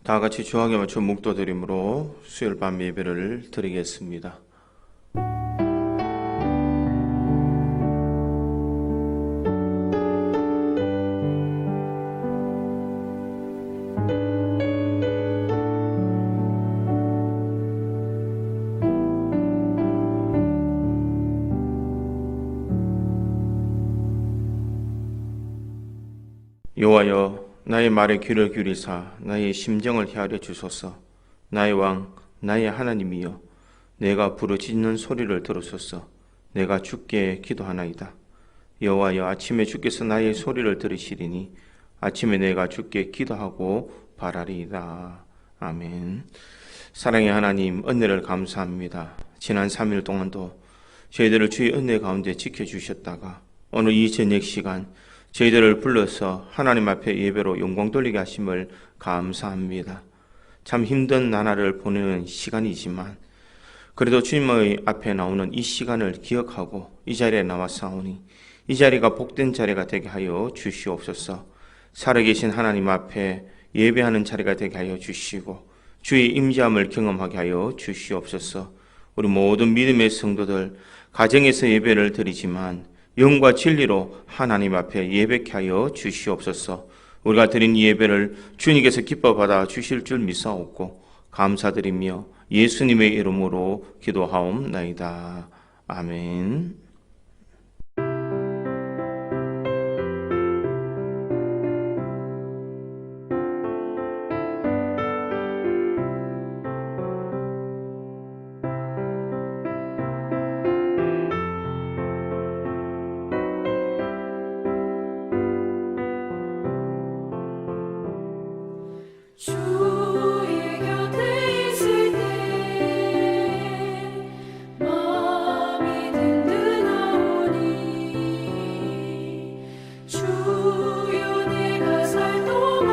다 같이 주하게 맞춰 묵도드림으로 수요일 밤 예배를 드리겠습니다. 여호와여, 나의 말에 귀를 기울이사 나의 심정을 헤아려 주소서. 나의 왕, 나의 하나님이여, 내가 부르짖는 소리를 들으소서. 내가 주께 기도하나이다. 여호와여, 아침에 주께서 나의 소리를 들으시리니 아침에 내가 주께 기도하고 바라리이다. 아멘. 사랑의 하나님, 은혜를 감사합니다. 지난 3일 동안도 저희들을 주의 은혜 가운데 지켜주셨다가 오늘 이 저녁 시간 저희들을 불러서 하나님 앞에 예배로 영광 돌리게 하심을 감사합니다. 참 힘든 나날을 보내는 시간이지만 그래도 주님의 앞에 나오는 이 시간을 기억하고 이 자리에 나와사오니 이 자리가 복된 자리가 되게 하여 주시옵소서. 살아계신 하나님 앞에 예배하는 자리가 되게 하여 주시고 주의 임재함을 경험하게 하여 주시옵소서. 우리 모든 믿음의 성도들 가정에서 예배를 드리지만 영과 진리로 하나님 앞에 예배케 하여 주시옵소서. 우리가 드린 이 예배를 주님께서 기뻐 받아 주실 줄 믿사옵고 감사드리며 예수님의 이름으로 기도하옵나이다. 아멘. 주의 곁에 있을 때 마음이 든든하오니 주여 내가 살 동안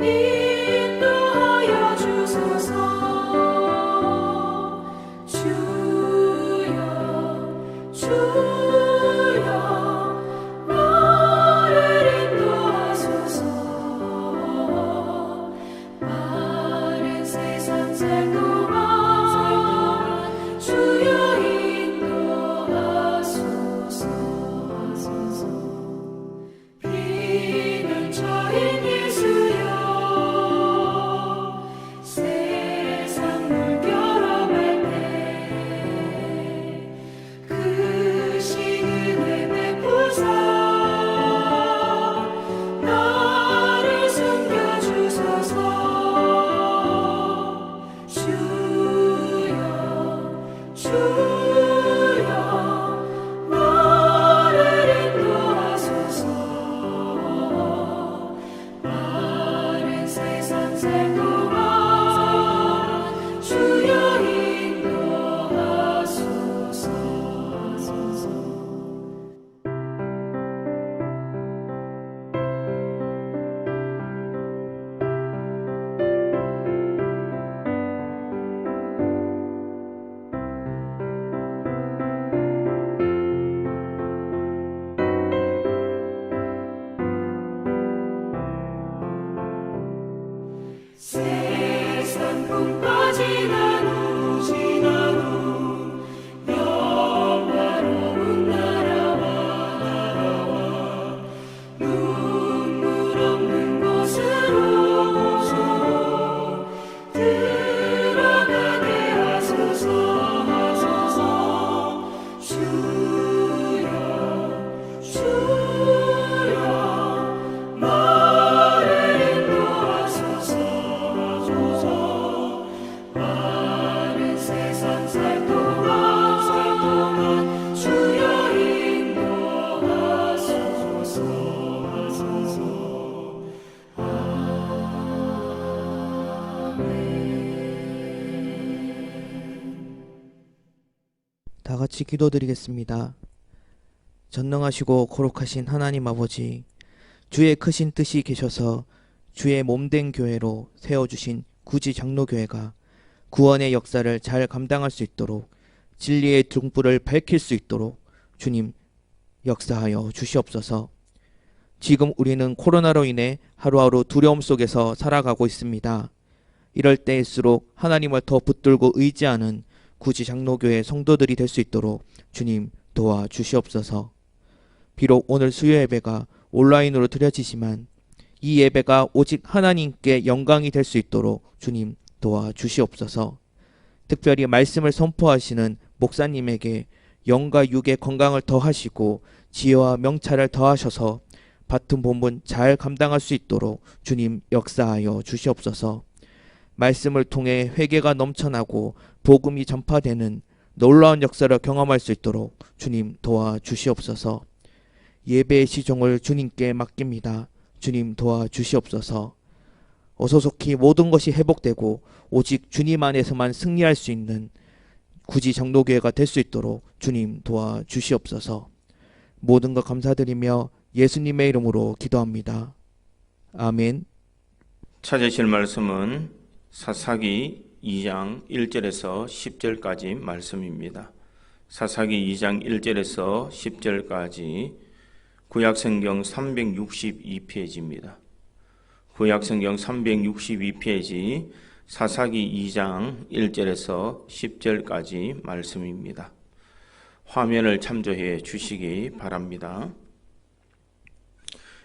인도하여 주소서. 주여 나를 인도하소서. 마른 세상 살 동안 주여 인도하소서. 비는처인 예수여, 세상 물결어갈 때 크신 은혜 베푸사 나를 숨겨주소서. 주여 나를 인도하소서. 마른 세상 살 동안 주여 인도하소서. 세상 풍파 지난 후 영화로운 나라와 눈물 없는 곳으로 들어가게 하소서. 주여 나를 인도하소서. 마른 세상 살 동안 주여 인도하소서. 다 같이 기도드리겠습니다. 전능하시고 거룩하신 하나님 아버지, 주의 크신 뜻이 계셔서 주의 몸된 교회로 세워주신 구지 장로교회가 구원의 역사를 잘 감당할 수 있도록 진리의 등불을 밝힐 수 있도록 주님 역사하여 주시옵소서. 지금 우리는 코로나로 인해 하루하루 두려움 속에서 살아가고 있습니다. 이럴 때일수록 하나님을 더 붙들고 의지하는 구지 장로교회 성도들이 될 수 있도록 주님 도와주시옵소서. 비록 오늘 수요 예배가 온라인으로 드려지지만 이 예배가 오직 하나님께 영광이 될 수 있도록 주님 도와주시옵소서. 특별히 말씀을 선포하시는 목사님에게 영과 육의 건강을 더하시고 지혜와 명찰을 더하셔서 받은 본분 잘 감당할 수 있도록 주님 역사하여 주시옵소서. 말씀을 통해 회개가 넘쳐나고 복음이 전파되는 놀라운 역사를 경험할 수 있도록 주님 도와주시옵소서. 예배의 시종을 주님께 맡깁니다. 주님 도와주시옵소서. 어서속히 모든 것이 회복되고 오직 주님 안에서만 승리할 수 있는 구지 장로교회가 될 수 있도록 주님 도와주시옵소서. 모든 것 감사드리며 예수님의 이름으로 기도합니다. 아멘. 찾으실 말씀은 사사기 2장 1절에서 10절까지 말씀입니다. 사사기 2장 1절에서 10절까지 구약성경 362페이지입니다. 구약성경 362페이지 사사기 2장 1절에서 10절까지 말씀입니다. 화면을 참조해 주시기 바랍니다.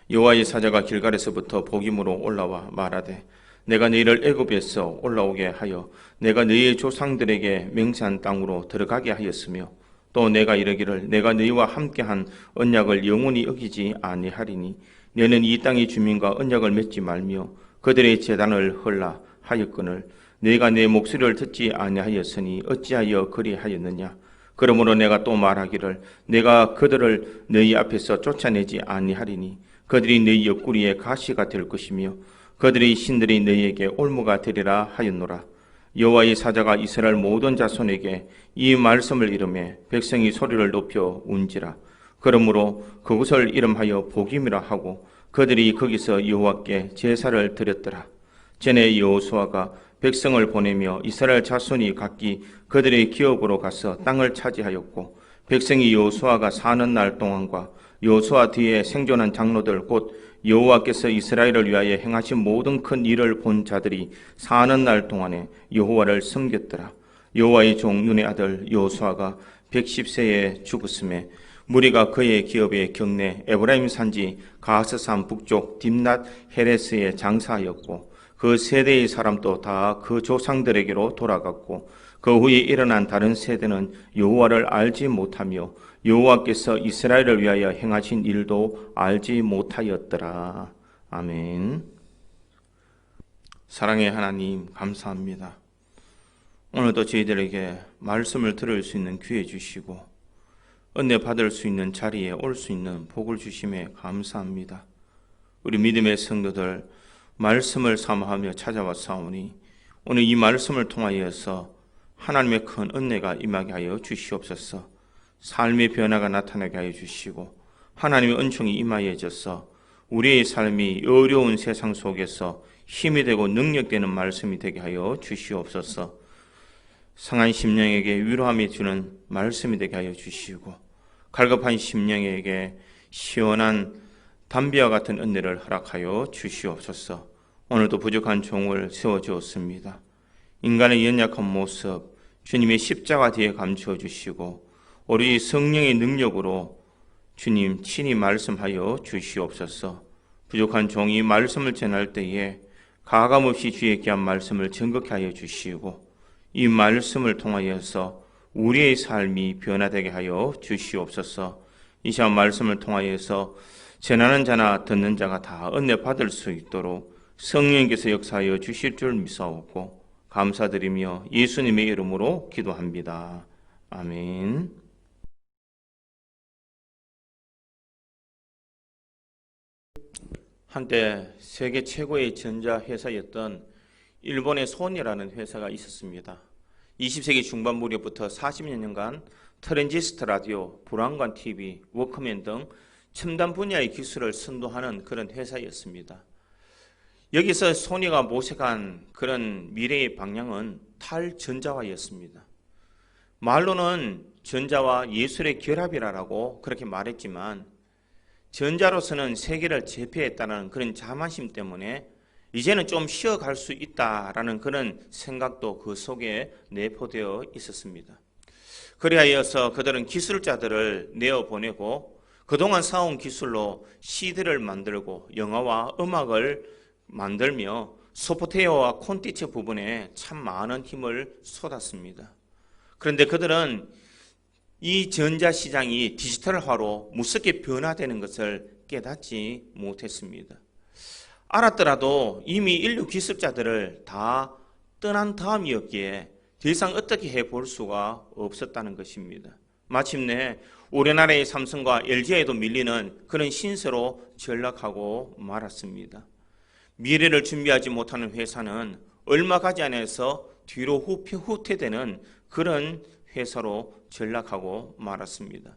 여호와의 사자가 길갈에서부터 복임으로 올라와 말하되 내가 너희를 애굽에서 올라오게 하여 내가 너희의 조상들에게 맹세한 땅으로 들어가게 하였으며 또 내가 이르기를 내가 너희와 함께한 언약을 영원히 어기지 아니하리니 너는 이 땅의 주민과 언약을 맺지 말며 그들의 제단을 헐라 하였거늘 너희가 내 목소리를 듣지 아니하였으니 어찌하여 그리하였느냐. 그러므로 내가 또 말하기를 내가 그들을 너희 앞에서 쫓아내지 아니하리니 그들이 너희 옆구리에 가시가 될 것이며 그들의 신들이 너희에게 올무가 되리라 하였노라. 여호와의 사자가 이스라엘 모든 자손에게 이 말씀을 이르매 백성이 소리를 높여 운지라. 그러므로 그곳을 이름하여 복임이라 하고 그들이 거기서 여호와께 제사를 드렸더라. 전에 여호수아가 백성을 보내며 이스라엘 자손이 각기 그들의 기업으로 가서 땅을 차지하였고 백성이 여호수아가 사는 날 동안과 여호수아 뒤에 생존한 장로들 곧 여호와께서 이스라엘을 위하여 행하신 모든 큰 일을 본 자들이 사는 날 동안에 여호와를 섬겼더라. 여호와의 종 눈의 아들 여호수아가 110세에 죽었음에 무리가 그의 기업의 경내 에브라임 산지 가스산 북쪽 딥낫 헤레스에 장사하였고 그 세대의 사람도 다 그 조상들에게로 돌아갔고 그 후에 일어난 다른 세대는 여호와를 알지 못하며 여호와께서 이스라엘을 위하여 행하신 일도 알지 못하였더라. 아멘. 사랑의 하나님 감사합니다. 오늘도 저희들에게 말씀을 들을 수 있는 기회 주시고 은혜 받을 수 있는 자리에 올 수 있는 복을 주심에 감사합니다. 우리 믿음의 성도들 말씀을 사모하며 찾아왔사오니 오늘 이 말씀을 통하여서 하나님의 큰 은혜가 임하게 하여 주시옵소서. 삶의 변화가 나타나게 하여 주시고 하나님의 은총이 임하여져서 우리의 삶이 어려운 세상 속에서 힘이 되고 능력되는 말씀이 되게 하여 주시옵소서. 상한 심령에게 위로함이 주는 말씀이 되게 하여 주시고 갈급한 심령에게 시원한 담비와 같은 은혜를 허락하여 주시옵소서. 오늘도 부족한 종을 세워주었습니다. 인간의 연약한 모습 주님의 십자가 뒤에 감추어 주시고 우리 성령의 능력으로 주님 친히 말씀하여 주시옵소서. 부족한 종이 말씀을 전할 때에 가감없이 주의 귀한 말씀을 증거케 하여 주시고 이 말씀을 통하여서 우리의 삶이 변화되게 하여 주시옵소서. 이 시간 말씀을 통하여서 전하는 자나 듣는 자가 다 은혜 받을 수 있도록 성령께서 역사하여 주실 줄 믿사옵고 감사드리며 예수님의 이름으로 기도합니다. 아멘. 한때 세계 최고의 전자회사였던 일본의 소니라는 회사가 있었습니다. 20세기 중반 무렵부터 40여 년간 트랜지스터 라디오, 불안관 TV, 워크맨 등 첨단 분야의 기술을 선도하는 그런 회사였습니다. 여기서 소니가 모색한 그런 미래의 방향은 탈전자화였습니다. 말로는 전자와 예술의 결합이라고 그렇게 말했지만 전자로서는 세계를 제패했다는 그런 자만심 때문에 이제는 좀 쉬어갈 수 있다라는 그런 생각도 그 속에 내포되어 있었습니다. 그리하여서 그들은 기술자들을 내어보내고 그동안 쌓아온 기술로 CD를 만들고 영화와 음악을 만들며 소프트웨어와 콘텐츠 부분에 참 많은 힘을 쏟았습니다. 그런데 그들은 이 전자시장이 디지털화로 무섭게 변화되는 것을 깨닫지 못했습니다. 알았더라도 이미 인류 기술자들을 다 떠난 다음이었기에 더 이상 어떻게 해볼 수가 없었다는 것입니다. 마침내 우리나라의 삼성과 LG에도 밀리는 그런 신세로 전락하고 말았습니다. 미래를 준비하지 못하는 회사는 얼마 가지 않아서 뒤로 후퇴되는 그런 회사로 전락하고 말았습니다.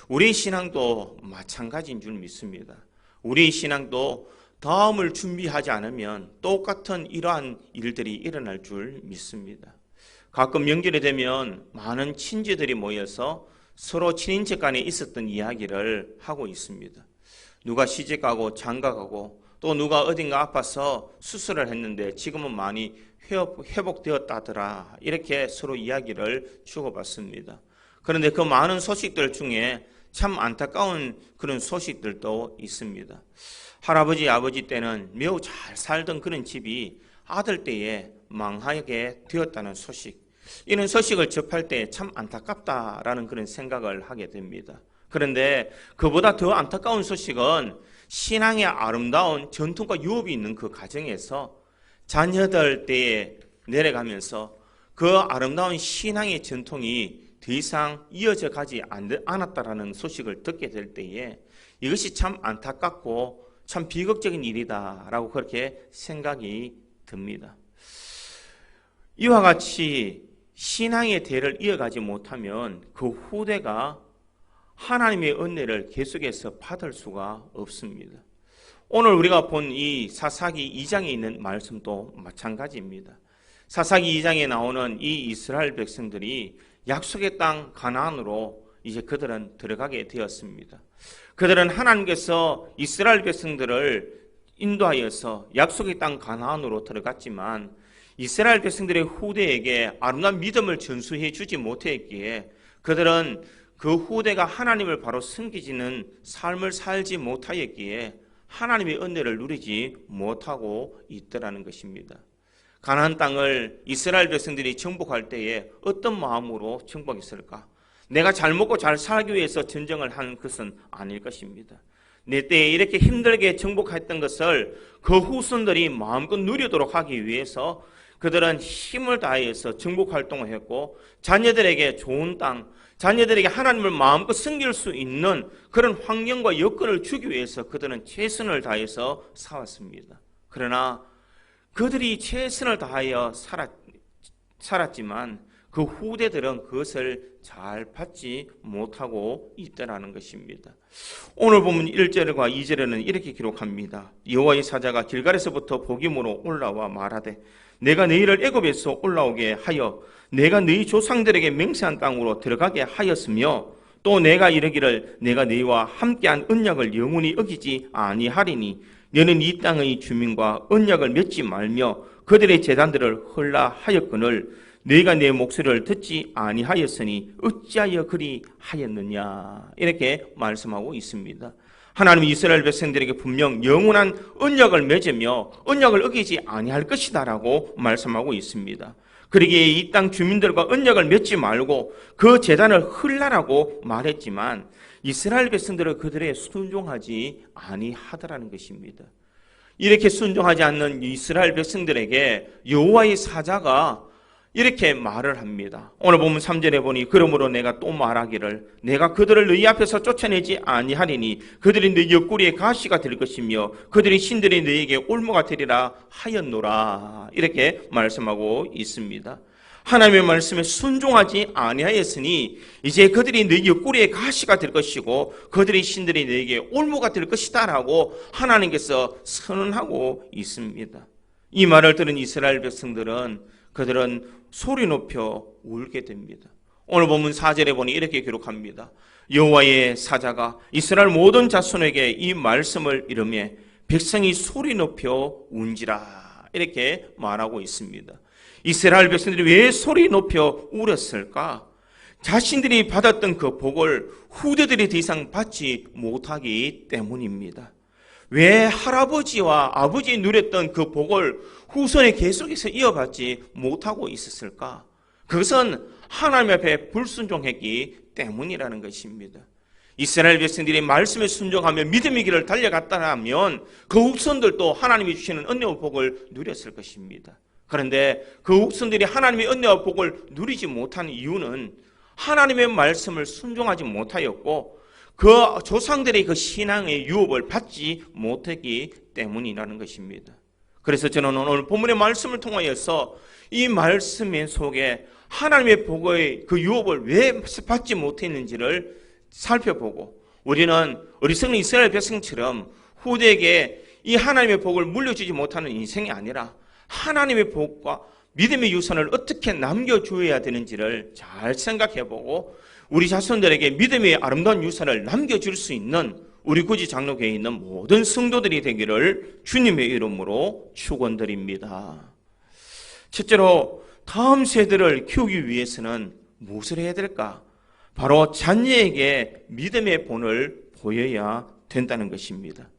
우리 신앙도 마찬가지인 줄 믿습니다. 우리 신앙도 다음을 준비하지 않으면 똑같은 이러한 일들이 일어날 줄 믿습니다. 가끔 연결이 되면 많은 친지들이 모여서 서로 친인척 간에 있었던 이야기를 하고 있습니다. 누가 시집가고 장가가고 또 누가 어딘가 아파서 수술을 했는데 지금은 많이 회복되었다더라, 이렇게 서로 이야기를 주고받습니다. 그런데 그 많은 소식들 중에 참 안타까운 그런 소식들도 있습니다. 할아버지, 아버지 때는 매우 잘 살던 그런 집이 아들 때에 망하게 되었다는 소식, 이런 소식을 접할 때 참 안타깝다라는 그런 생각을 하게 됩니다. 그런데 그보다 더 안타까운 소식은 신앙의 아름다운 전통과 유업이 있는 그 가정에서 자녀들 때에 내려가면서 그 아름다운 신앙의 전통이 더 이상 이어져 가지 않았다라는 소식을 듣게 될 때에 이것이 참 안타깝고 참 비극적인 일이다라고 그렇게 생각이 듭니다. 이와 같이 신앙의 대를 이어가지 못하면 그 후대가 하나님의 은혜를 계속해서 받을 수가 없습니다. 오늘 우리가 본 이 사사기 2장에 있는 말씀도 마찬가지입니다. 사사기 2장에 나오는 이 이스라엘 백성들이 약속의 땅 가나안으로 이제 그들은 들어가게 되었습니다. 그들은 하나님께서 이스라엘 백성들을 인도하여서 약속의 땅 가나안으로 들어갔지만 이스라엘 백성들의 후대에게 아름다운 믿음을 전수해 주지 못했기에 그들은 그 후대가 하나님을 바로 섬기지는 삶을 살지 못하였기에 하나님의 은혜를 누리지 못하고 있더라는 것입니다. 가나안 땅을 이스라엘 백성들이 정복할 때에 어떤 마음으로 정복했을까? 내가 잘 먹고 잘 살기 위해서 전쟁을 한 것은 아닐 것입니다. 내 때에 이렇게 힘들게 정복했던 것을 그 후손들이 마음껏 누리도록 하기 위해서 그들은 힘을 다해서 정복 활동을 했고 자녀들에게 좋은 땅, 자녀들에게 하나님을 마음껏 섬길 수 있는 그런 환경과 여건을 주기 위해서 그들은 최선을 다해서 살았습니다. 그러나 그들이 최선을 다하여 살았지만 그 후대들은 그것을 잘 받지 못하고 있다는 것입니다. 오늘 보면 1절과 2절에는 이렇게 기록합니다. 여호와의 사자가 길갈에서부터 복임으로 올라와 말하되 내가 너희를 애굽에서 올라오게 하여 내가 너희 조상들에게 맹세한 땅으로 들어가게 하였으며 또 내가 이르기를 내가 너희와 함께한 언약을 영원히 어기지 아니하리니 너는 이 땅의 주민과 언약을 맺지 말며 그들의 제단들을 헐라 하였거늘 너희가 내 목소리를 듣지 아니하였으니 어찌하여 그리 하였느냐, 이렇게 말씀하고 있습니다. 하나님은 이스라엘 백성들에게 분명 영원한 언약을 맺으며 언약을 어기지 아니할 것이다라고 말씀하고 있습니다. 그러기에 이 땅 주민들과 언약을 맺지 말고 그 제단을 헐라라고 말했지만 이스라엘 백성들은 그들에 순종하지 아니하더라는 것입니다. 이렇게 순종하지 않는 이스라엘 백성들에게 여호와의 사자가 이렇게 말을 합니다. 오늘 보면 3절에 보니 그러므로 내가 또 말하기를 내가 그들을 너희 앞에서 쫓아내지 아니하리니 그들이 너희 옆구리에 가시가 될 것이며 그들의 신들이 너희에게 올무가 되리라 하였노라, 이렇게 말씀하고 있습니다. 하나님의 말씀에 순종하지 아니하였으니 이제 그들이 너희 옆구리에 가시가 될 것이고 그들의 신들이 너희에게 올무가 될 것이다 라고 하나님께서 선언하고 있습니다. 이 말을 들은 이스라엘 백성들은 그들은 소리 높여 울게 됩니다. 오늘 본문 4절에 보니 이렇게 기록합니다. 여호와의 사자가 이스라엘 모든 자손에게 이 말씀을 이르매 백성이 소리 높여 운지라 이렇게 말하고 있습니다. 이스라엘 백성들이 왜 소리 높여 울었을까? 자신들이 받았던 그 복을 후대들이 더 이상 받지 못하기 때문입니다. 왜 할아버지와 아버지 누렸던 그 복을 후손에 계속해서 이어받지 못하고 있었을까? 그것은 하나님 앞에 불순종했기 때문이라는 것입니다. 이스라엘 백성들이 말씀에 순종하며 믿음의 길을 달려갔다면 그 후손들도 하나님이 주시는 은혜와 복을 누렸을 것입니다. 그런데 그 후손들이 하나님의 은혜와 복을 누리지 못한 이유는 하나님의 말씀을 순종하지 못하였고 그 조상들의 그 신앙의 유업을 받지 못했기 때문이라는 것입니다. 그래서 저는 오늘 본문의 말씀을 통하여서 이 말씀 속에 하나님의 복의 그 유업을 왜 받지 못했는지를 살펴보고 우리는 어리석은 이스라엘 백성처럼 후대에게 이 하나님의 복을 물려주지 못하는 인생이 아니라 하나님의 복과 믿음의 유산을 어떻게 남겨주어야 되는지를 잘 생각해보고 우리 자손들에게 믿음의 아름다운 유산을 남겨줄 수 있는 우리 구지 장로교회에 있는 모든 성도들이 되기를 주님의 이름으로 축원드립니다. 첫째로 다음 세대를 키우기 위해서는 무엇을 해야 될까? 바로 자녀에게 믿음의 본을 보여야 된다는 것입니다.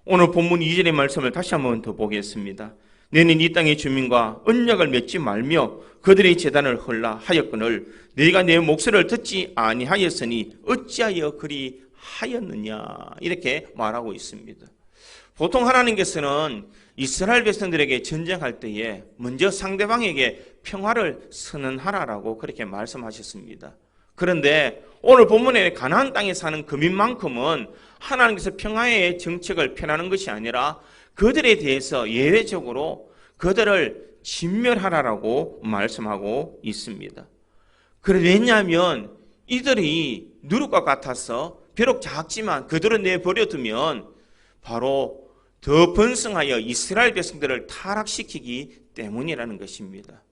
오늘 본문 2절의 말씀을 다시 한번 더 보겠습니다. 너는 이 땅의 주민과 언약을 맺지 말며 그들의 제단을 헐라 하였거늘 네가 내 목소리를 듣지 아니하였으니 어찌하여 그리 하였느냐 이렇게 말하고 있습니다. 보통 하나님께서는 이스라엘 백성들에게 전쟁할 때에 먼저 상대방에게 평화를 선언하라라고 그렇게 말씀하셨습니다. 그런데 오늘 본문에 가나안 땅에 사는 그민만큼은 하나님께서 평화의 정책을 펴나는 것이 아니라 그들에 대해서 예외적으로 그들을 진멸하라라고 말씀하고 있습니다. 왜냐하면 이들이 누룩과 같아서 비록 작지만 그들을 내버려두면 바로 더 번성하여 이스라엘 백성들을 타락시키기 때문이라는 것입니다.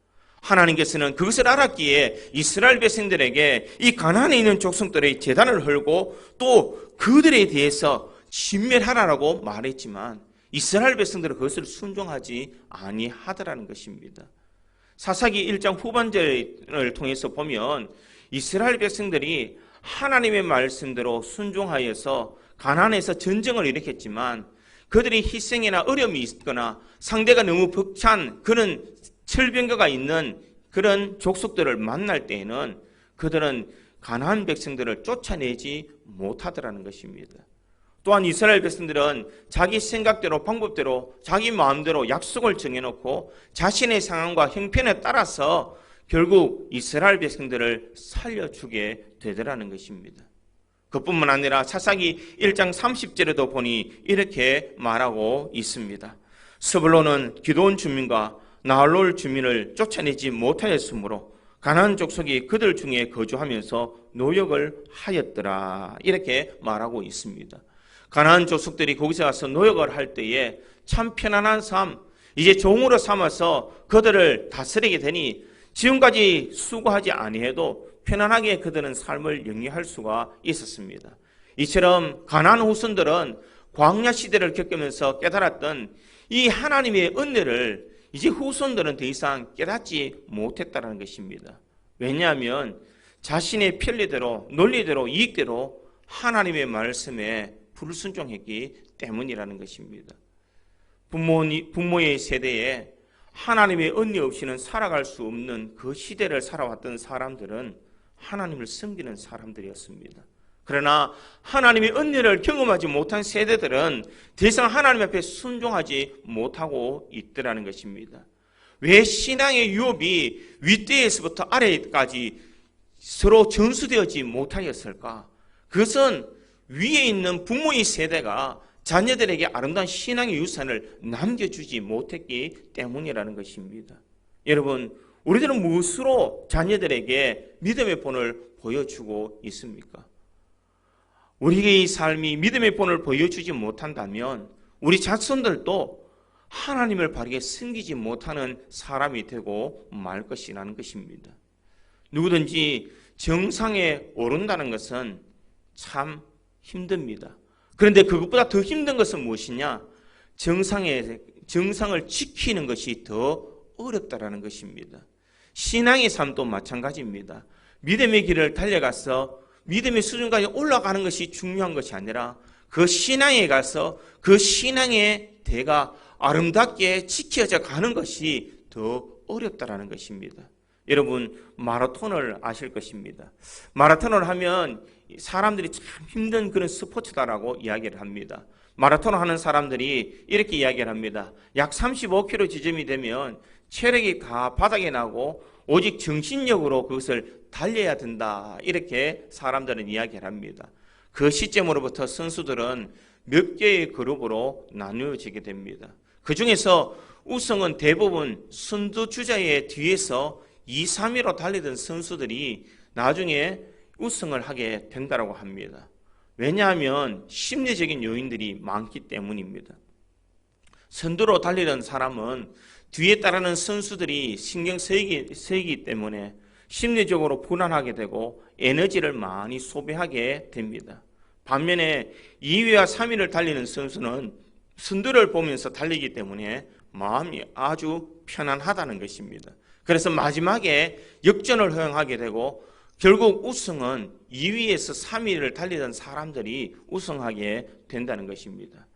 하나님께서는 그것을 알았기에 이스라엘 백성들에게 이 가나안에 있는 족속들의 제단을 헐고 또 그들에 대해서 진멸하라라고 말했지만 이스라엘 백성들은 그것을 순종하지 아니하더라는 것입니다. 사사기 1장 후반절을 통해서 보면 이스라엘 백성들이 하나님의 말씀대로 순종하여서 가나안에서 전쟁을 일으켰지만 그들이 희생이나 어려움이 있거나 상대가 너무 벅찬 그런 철병거가 있는 그런 족속들을 만날 때에는 그들은 가나안 백성들을 쫓아내지 못하더라는 것입니다. 또한 이스라엘 백성들은 자기 생각대로 방법대로 자기 마음대로 약속을 정해놓고 자신의 상황과 형편에 따라서 결국 이스라엘 백성들을 살려주게 되더라는 것입니다. 그뿐만 아니라 사사기 1장 30절에도 보니 이렇게 말하고 있습니다. 스불론은 기드온 주민과 나홀롤 주민을 쫓아내지 못하였으므로 가나안 족속이 그들 중에 거주하면서 노역을 하였더라 이렇게 말하고 있습니다. 가나안 족속들이 거기서 가서 노역을 할 때에 참 편안한 삶, 이제 종으로 삼아서 그들을 다스리게 되니 지금까지 수고하지 아니해도 편안하게 그들은 삶을 영위할 수가 있었습니다. 이처럼 가나안 후손들은 광야 시대를 겪으면서 깨달았던 이 하나님의 은혜를 이제 후손들은 더 이상 깨닫지 못했다는 것입니다. 왜냐하면 자신의 편리대로 논리대로 이익대로 하나님의 말씀에 불순종했기 때문이라는 것입니다. 부모의 세대에 하나님의 은혜 없이는 살아갈 수 없는 그 시대를 살아왔던 사람들은 하나님을 섬기는 사람들이었습니다. 그러나 하나님의 은혜를 경험하지 못한 세대들은 더 이상 하나님 앞에 순종하지 못하고 있더라는 것입니다. 왜 신앙의 유업이 윗대에서부터 아래까지 서로 전수되어지 못하였을까? 그것은 위에 있는 부모의 세대가 자녀들에게 아름다운 신앙의 유산을 남겨주지 못했기 때문이라는 것입니다. 여러분, 우리들은 무엇으로 자녀들에게 믿음의 본을 보여주고 있습니까? 우리의 삶이 믿음의 본을 보여주지 못한다면 우리 자손들도 하나님을 바르게 섬기지 못하는 사람이 되고 말 것이라는 것입니다. 누구든지 정상에 오른다는 것은 참 힘듭니다. 그런데 그것보다 더 힘든 것은 무엇이냐? 정상을 지키는 것이 더 어렵다라는 것입니다. 신앙의 삶도 마찬가지입니다. 믿음의 길을 달려가서 믿음의 수준까지 올라가는 것이 중요한 것이 아니라 그 신앙에 가서 그 신앙의 대가 아름답게 지켜져 가는 것이 더 어렵다라는 것입니다. 여러분, 마라톤을 아실 것입니다. 마라톤을 하면 사람들이 참 힘든 그런 스포츠다라고 이야기를 합니다. 마라톤을 하는 사람들이 이렇게 이야기를 합니다. 약 35km 지점이 되면 체력이 다 바닥에 나고 오직 정신력으로 그것을 달려야 된다. 이렇게 사람들은 이야기를 합니다. 그 시점으로부터 선수들은 몇 개의 그룹으로 나누어지게 됩니다. 그 중에서 우승은 대부분 선두주자의 뒤에서 2, 3위로 달리던 선수들이 나중에 우승을 하게 된다고 합니다. 왜냐하면 심리적인 요인들이 많기 때문입니다. 선두로 달리던 사람은 뒤에 따르는 선수들이 신경 쓰이기 때문에 심리적으로 불안하게 되고 에너지를 많이 소비하게 됩니다. 반면에 2위와 3위를 달리는 선수는 선두를 보면서 달리기 때문에 마음이 아주 편안하다는 것입니다. 그래서 마지막에 역전을 허용하게 되고 결국 우승은 2위에서 3위를 달리던 사람들이 우승하게 된다는 것입니다.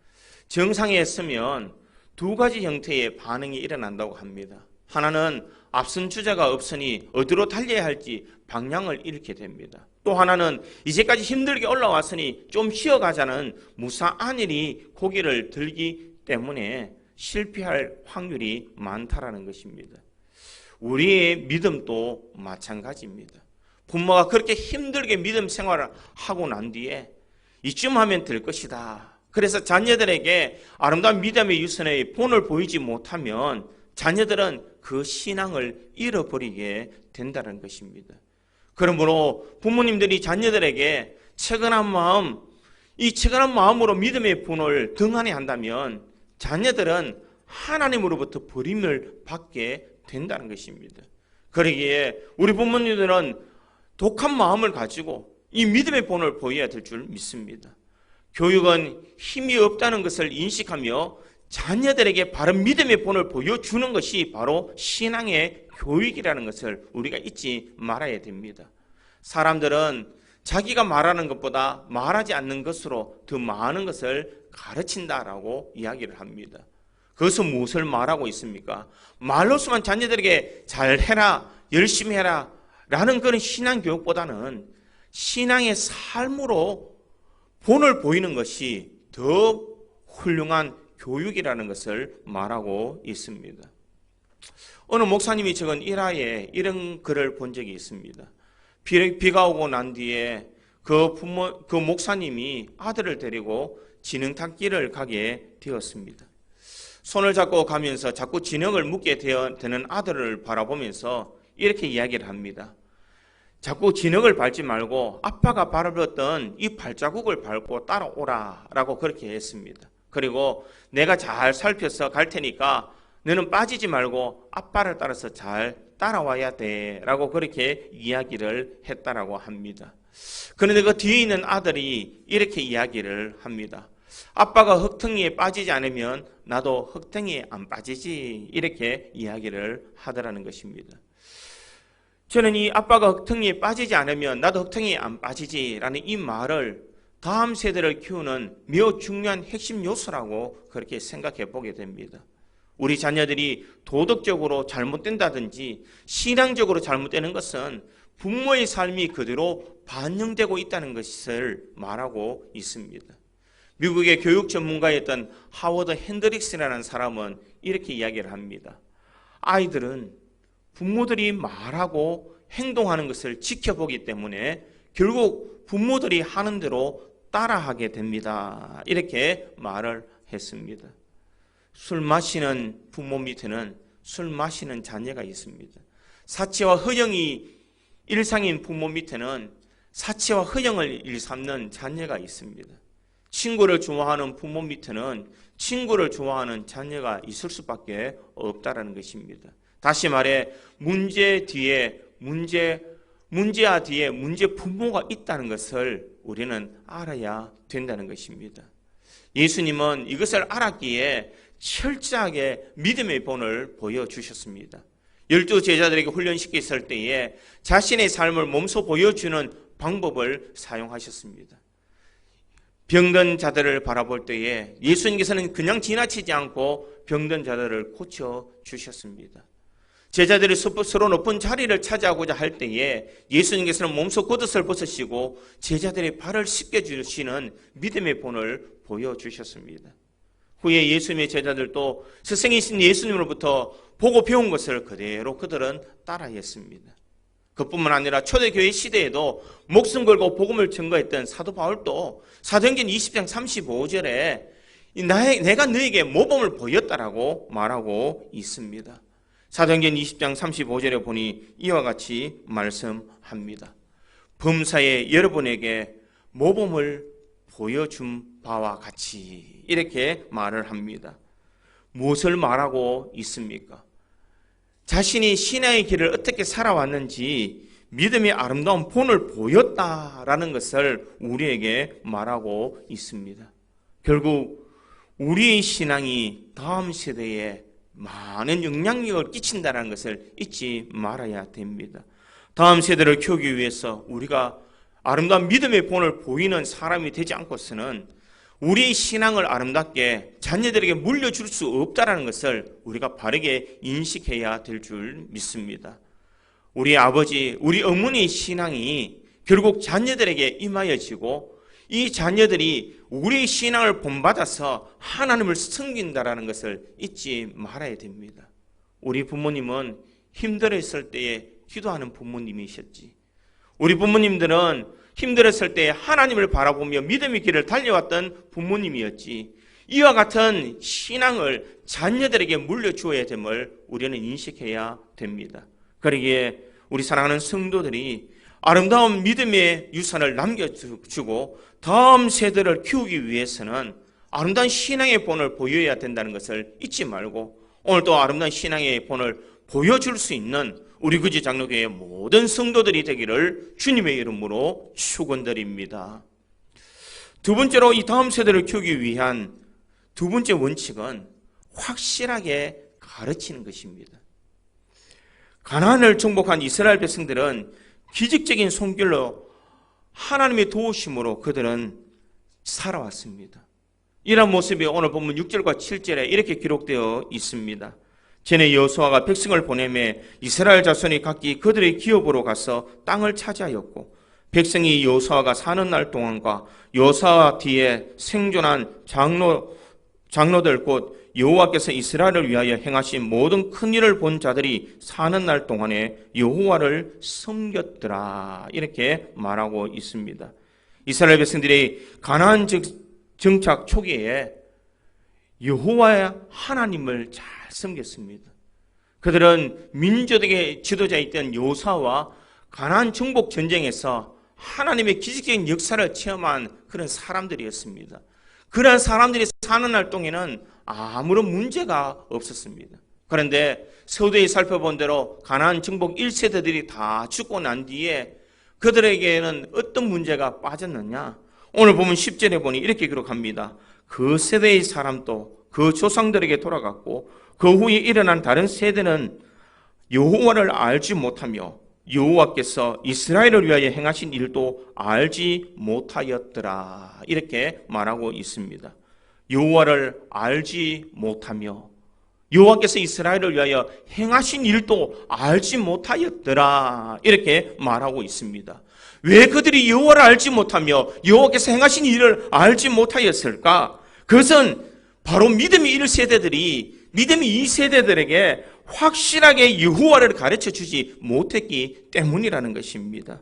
정상에 서면 두 가지 형태의 반응이 일어난다고 합니다. 하나는 앞선 주자가 없으니 어디로 달려야 할지 방향을 잃게 됩니다. 또 하나는 이제까지 힘들게 올라왔으니 좀 쉬어가자는 무사한 일이 고개를 들기 때문에 실패할 확률이 많다라는 것입니다. 우리의 믿음도 마찬가지입니다. 부모가 그렇게 힘들게 믿음 생활을 하고 난 뒤에 이쯤 하면 될 것이다. 그래서 자녀들에게 아름다운 믿음의 유선의 본을 보이지 못하면 자녀들은 그 신앙을 잃어버리게 된다는 것입니다. 그러므로 부모님들이 자녀들에게 채근한 마음, 이 채근한 마음으로 믿음의 본을 등한히 한다면 자녀들은 하나님으로부터 버림을 받게 된다는 것입니다. 그러기에 우리 부모님들은 독한 마음을 가지고 이 믿음의 본을 보여야 될 줄 믿습니다. 교육은 힘이 없다는 것을 인식하며 자녀들에게 바른 믿음의 본을 보여주는 것이 바로 신앙의 교육이라는 것을 우리가 잊지 말아야 됩니다. 사람들은 자기가 말하는 것보다 말하지 않는 것으로 더 많은 것을 가르친다라고 이야기를 합니다. 그것은 무엇을 말하고 있습니까? 말로서만 자녀들에게 잘해라, 열심히 해라 라는 그런 신앙 교육보다는 신앙의 삶으로 본을 보이는 것이 더 훌륭한 교육이라는 것을 말하고 있습니다. 어느 목사님이 적은 일화에 이런 글을 본 적이 있습니다. 비가 오고 난 뒤에 그 목사님이 아들을 데리고 진흙탕길을 가게 되었습니다. 손을 잡고 가면서 자꾸 진흙을 묻게 되는 아들을 바라보면서 이렇게 이야기를 합니다. 자꾸 진흙을 밟지 말고 아빠가 밟았던 이 발자국을 밟고 따라오라 라고 그렇게 했습니다. 그리고 내가 잘 살펴서 갈 테니까 너는 빠지지 말고 아빠를 따라서 잘 따라와야 돼 라고 그렇게 이야기를 했다라고 합니다. 그런데 그 뒤에 있는 아들이 이렇게 이야기를 합니다. 아빠가 흙탕이에 빠지지 않으면 나도 흙탕이에 안 빠지지 이렇게 이야기를 하더라는 것입니다. 저는 이 아빠가 흙탕이에 빠지지 않으면 나도 흙탕이에 안 빠지지라는 이 말을 다음 세대를 키우는 매우 중요한 핵심 요소라고 그렇게 생각해 보게 됩니다. 우리 자녀들이 도덕적으로 잘못된다든지 신앙적으로 잘못되는 것은 부모의 삶이 그대로 반영되고 있다는 것을 말하고 있습니다. 미국의 교육 전문가였던 하워드 핸드릭스라는 사람은 이렇게 이야기를 합니다. 아이들은 부모들이 말하고 행동하는 것을 지켜보기 때문에 결국 부모들이 하는 대로 따라하게 됩니다. 이렇게 말을 했습니다. 술 마시는 부모 밑에는 술 마시는 자녀가 있습니다. 사치와 허영이 일상인 부모 밑에는 사치와 허영을 일삼는 자녀가 있습니다. 친구를 좋아하는 부모 밑에는 친구를 좋아하는 자녀가 있을 수밖에 없다는 것입니다. 다시 말해 문제 뒤에 문제 문제와 뒤에 문제 부모가 있다는 것을 우리는 알아야 된다는 것입니다. 예수님은 이것을 알았기에 철저하게 믿음의 본을 보여주셨습니다. 12 제자들에게 훈련시켰을 때에 자신의 삶을 몸소 보여주는 방법을 사용하셨습니다. 병든 자들을 바라볼 때에 예수님께서는 그냥 지나치지 않고 병든 자들을 고쳐주셨습니다. 제자들이 서로 높은 자리를 차지하고자 할 때에 예수님께서는 몸소 겉옷을 벗으시고 제자들의 발을 씻겨주시는 믿음의 본을 보여주셨습니다. 후에 예수님의 제자들도 스승이신 예수님으로부터 보고 배운 것을 그대로 그들은 따라했습니다. 그뿐만 아니라 초대교회 시대에도 목숨 걸고 복음을 증거했던 사도 바울도 사도행전 20장 35절에 내가 너에게 모범을 보였다라고 말하고 있습니다. 사도행전 20장 35절에 보니 이와 같이 말씀합니다. 범사에 여러분에게 모범을 보여준 바와 같이 이렇게 말을 합니다. 무엇을 말하고 있습니까? 자신이 신앙의 길을 어떻게 살아왔는지 믿음의 아름다운 본을 보였다라는 것을 우리에게 말하고 있습니다. 결국 우리의 신앙이 다음 세대에 많은 영향력을 끼친다는 것을 잊지 말아야 됩니다. 다음 세대를 키우기 위해서 우리가 아름다운 믿음의 본을 보이는 사람이 되지 않고서는 우리의 신앙을 아름답게 자녀들에게 물려줄 수 없다는 것을 우리가 바르게 인식해야 될 줄 믿습니다. 우리 아버지, 우리 어머니의 신앙이 결국 자녀들에게 임하여지고 이 자녀들이 우리의 신앙을 본받아서 하나님을 섬긴다라는 것을 잊지 말아야 됩니다. 우리 부모님은 힘들었을 때에 기도하는 부모님이셨지. 우리 부모님들은 힘들었을 때 하나님을 바라보며 믿음의 길을 달려왔던 부모님이었지. 이와 같은 신앙을 자녀들에게 물려주어야 됨을 우리는 인식해야 됩니다. 그러기에 우리 사랑하는 성도들이 아름다운 믿음의 유산을 남겨주고 다음 세대를 키우기 위해서는 아름다운 신앙의 본을 보여야 된다는 것을 잊지 말고 오늘도 아름다운 신앙의 본을 보여줄 수 있는 우리 구지 장로교회의 모든 성도들이 되기를 주님의 이름으로 축원드립니다. 두 번째로 이 다음 세대를 키우기 위한 두 번째 원칙은 확실하게 가르치는 것입니다. 가나안을 정복한 이스라엘 백성들은 기적적인 손길로 하나님의 도우심으로 그들은 살아왔습니다. 이런 모습이 오늘 본문 6절과 7절에 이렇게 기록되어 있습니다. 전에 여호수아가 백성을 보내매 이스라엘 자손이 각기 그들의 기업으로 가서 땅을 차지하였고 백성이 여호수아가 사는 날 동안과 여호수아 뒤에 생존한 장로들 곧 여호와께서 이스라엘을 위하여 행하신 모든 큰 일을 본 자들이 사는 날 동안에 여호와를 섬겼더라 이렇게 말하고 있습니다. 이스라엘 백성들이 가나안 정착 초기에 여호와의 하나님을 잘 섬겼습니다. 그들은 민족의 지도자였던 여호수아와 가나안 정복 전쟁에서 하나님의 기적적인 역사를 체험한 그런 사람들이었습니다. 그런 사람들이 사는 날 동에는 아무런 문제가 없었습니다. 그런데 서두에 살펴본 대로 가나안 정복 1세대들이 다 죽고 난 뒤에 그들에게는 어떤 문제가 빠졌느냐? 오늘 보면 10절에 보니 이렇게 기록합니다. 그 세대의 사람도 그 조상들에게 돌아갔고 그 후에 일어난 다른 세대는 여호와를 알지 못하며 여호와께서 이스라엘을 위하여 행하신 일도 알지 못하였더라 이렇게 말하고 있습니다. 여호와를 알지 못하며 여호와께서 이스라엘을 위하여 행하신 일도 알지 못하였더라 이렇게 말하고 있습니다. 왜 그들이 여호와를 알지 못하며 여호와께서 행하신 일을 알지 못하였을까? 그것은 바로 믿음의 1세대들이 믿음의 2세대들에게 확실하게 여호와를 가르쳐 주지 못했기 때문이라는 것입니다.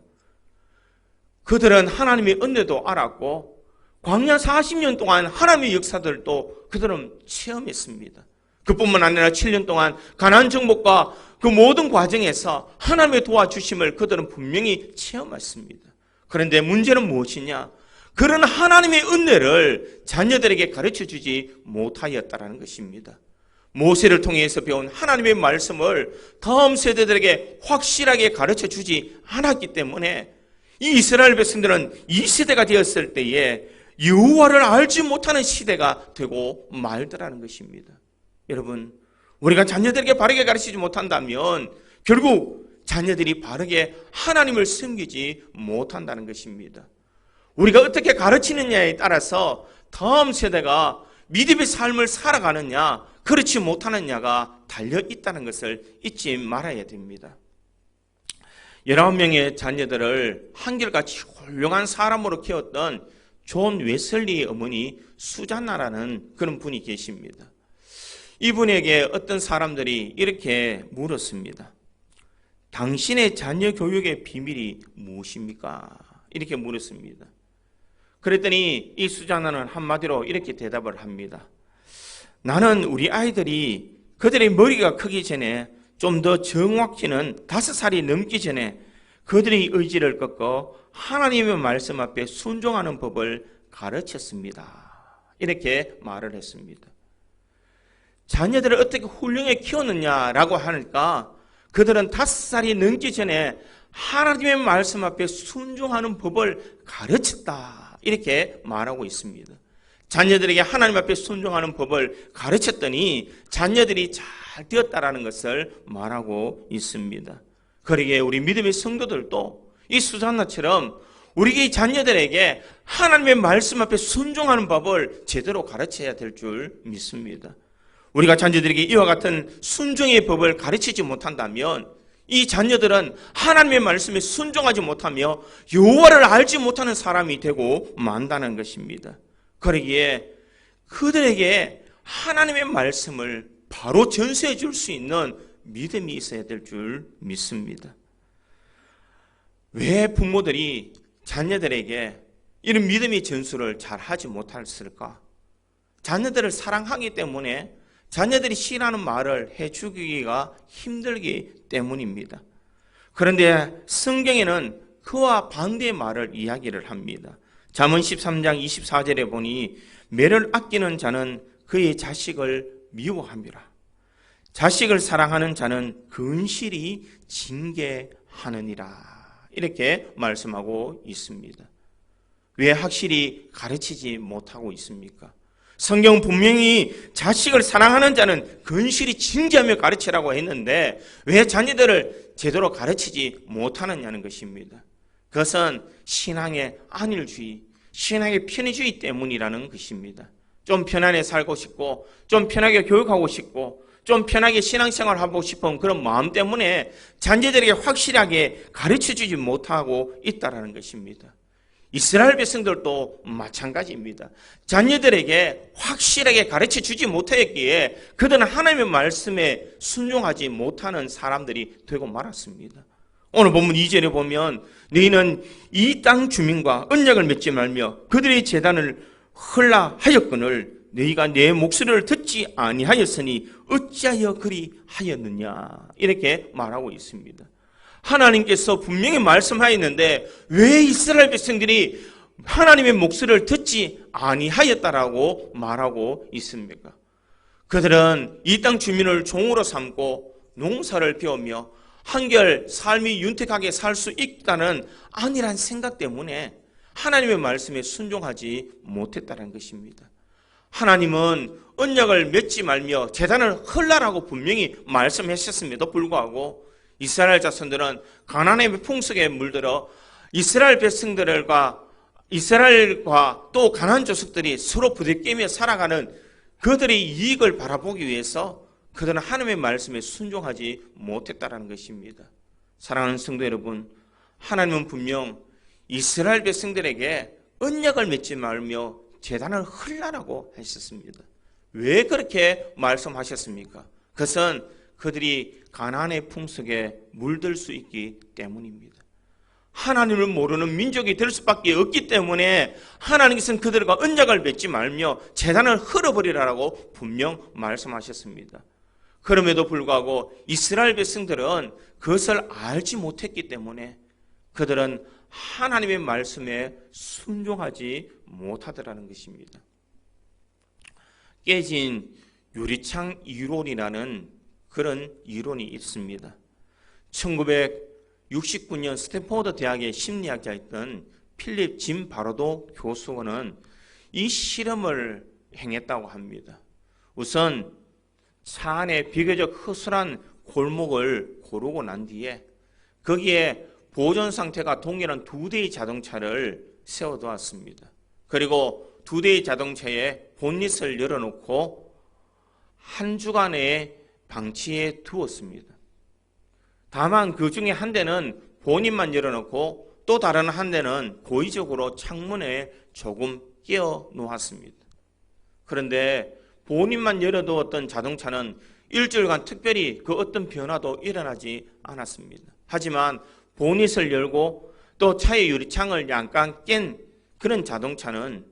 그들은 하나님의 은혜도 알았고 광야 40년 동안 하나님의 역사들도 그들은 체험했습니다. 그뿐만 아니라 7년 동안 가나안 정복과 그 모든 과정에서 하나님의 도와주심을 그들은 분명히 체험했습니다. 그런데 문제는 무엇이냐? 그런 하나님의 은혜를 자녀들에게 가르쳐 주지 못하였다는 것입니다. 모세를 통해서 배운 하나님의 말씀을 다음 세대들에게 확실하게 가르쳐 주지 않았기 때문에 이 이스라엘 백성들은 이 시대가 되었을 때에 여호와를 알지 못하는 시대가 되고 말더라는 것입니다. 여러분, 우리가 자녀들에게 바르게 가르치지 못한다면 결국 자녀들이 바르게 하나님을 섬기지 못한다는 것입니다. 우리가 어떻게 가르치느냐에 따라서 다음 세대가 믿음의 삶을 살아가느냐, 그렇지 못하느냐가 달려 있다는 것을 잊지 말아야 됩니다. 19명의 자녀들을 한결같이 훌륭한 사람으로 키웠던 존 웨슬리의 어머니 수잔나라는 그런 분이 계십니다. 이분에게 어떤 사람들이 이렇게 물었습니다. 당신의 자녀 교육의 비밀이 무엇입니까? 이렇게 물었습니다. 그랬더니 이 수잔나는 한마디로 이렇게 대답을 합니다. 나는 우리 아이들이 그들의 머리가 크기 전에 좀 더 정확히는 5살이 넘기 전에 그들의 의지를 꺾어 하나님의 말씀 앞에 순종하는 법을 가르쳤습니다. 이렇게 말을 했습니다. 자녀들을 어떻게 훌륭하게 키웠느냐라고 하니까 그들은 5살이 넘기 전에 하나님의 말씀 앞에 순종하는 법을 가르쳤다. 이렇게 말하고 있습니다. 자녀들에게 하나님 앞에 순종하는 법을 가르쳤더니 자녀들이 잘 되었다라는 것을 말하고 있습니다. 그러기에 우리 믿음의 성도들도 이 수잔나처럼 우리 자녀들에게 하나님의 말씀 앞에 순종하는 법을 제대로 가르쳐야 될 줄 믿습니다. 우리가 자녀들에게 이와 같은 순종의 법을 가르치지 못한다면 이 자녀들은 하나님의 말씀에 순종하지 못하며 여호와를 알지 못하는 사람이 되고 만다는 것입니다. 그러기에 그들에게 하나님의 말씀을 바로 전수해 줄 수 있는 믿음이 있어야 될 줄 믿습니다. 왜 부모들이 자녀들에게 이런 믿음의 전수를 잘 하지 못했을까? 자녀들을 사랑하기 때문에 자녀들이 싫어하는 말을 해주기가 힘들기 때문입니다. 그런데 성경에는 그와 반대의 말을 이야기를 합니다. 잠언 13장 24절에 보니 매를 아끼는 자는 그의 자식을 미워함이라. 자식을 사랑하는 자는 근실히 징계하느니라. 이렇게 말씀하고 있습니다. 왜 확실히 가르치지 못하고 있습니까? 성경 분명히 자식을 사랑하는 자는 근실히 징계하며 가르치라고 했는데 왜 자녀들을 제대로 가르치지 못하느냐는 것입니다. 그것은 신앙의 안일주의, 신앙의 편의주의 때문이라는 것입니다. 좀 편안하게 살고 싶고 좀 편하게 교육하고 싶고 좀 편하게 신앙생활 하고 싶은 그런 마음 때문에 자녀들에게 확실하게 가르쳐주지 못하고 있다는 것입니다. 이스라엘 백성들도 마찬가지입니다. 자녀들에게 확실하게 가르쳐주지 못했기에 그들은 하나님의 말씀에 순종하지 못하는 사람들이 되고 말았습니다. 오늘 본문 2절에 보면 너희는 이 땅 주민과 언약을 맺지 말며 그들의 제단을 헐라 하였거늘 너희가 내 목소리를 듣지 아니하였으니 어찌하여 그리 하였느냐 이렇게 말하고 있습니다. 하나님께서 분명히 말씀하였는데 왜 이스라엘 백성들이 하나님의 목소리를 듣지 아니하였다라고 말하고 있습니까? 그들은 이 땅 주민을 종으로 삼고 농사를 배우며 한결 삶이 윤택하게 살 수 있다는 안일한 생각 때문에 하나님의 말씀에 순종하지 못했다는 것입니다. 하나님은 언약을 맺지 말며 제단을 헐라라고 분명히 말씀하셨음에도 불구하고 이스라엘 자손들은 가나안의 풍속에 물들어 이스라엘과 또 가나안 족속들이 서로 부대끼며 살아가는 그들의 이익을 바라보기 위해서 그들은 하나님의 말씀에 순종하지 못했다는 것입니다. 사랑하는 성도 여러분, 하나님은 분명 이스라엘 백성들에게 언약을 맺지 말며 제단을 헐라라고 하셨습니다. 왜 그렇게 말씀하셨습니까? 그것은 그들이 가나안의 풍속에 물들 수 있기 때문입니다. 하나님을 모르는 민족이 될 수밖에 없기 때문에 하나님께서는 그들과 언약을 맺지 말며 제단을 헐어버리라고 분명 말씀하셨습니다. 그럼에도 불구하고 이스라엘 백성들은 그것을 알지 못했기 때문에 그들은 하나님의 말씀에 순종하지 못하더라는 것입니다. 깨진 유리창 이론이라는 그런 이론이 있습니다. 1969년 스탠포드 대학의 심리학자였던 필립 짐 바로도 교수는 이 실험을 행했다고 합니다. 우선 차 안에 비교적 허술한 골목을 고르고 난 뒤에 거기에 보존 상태가 동일한 2대의 자동차를 세워두었습니다. 그리고 2대의 자동차에 본닛을 열어놓고 한 주간에 방치해 두었습니다. 다만 그 중에 한 대는 본닛만 열어놓고 또 다른 한 대는 고의적으로 창문에 조금 끼워 놓았습니다. 그런데 본닛만 열어두었던 자동차는 일주일간 특별히 그 어떤 변화도 일어나지 않았습니다. 하지만 본닛을 열고 또 차의 유리창을 약간 깬 그런 자동차는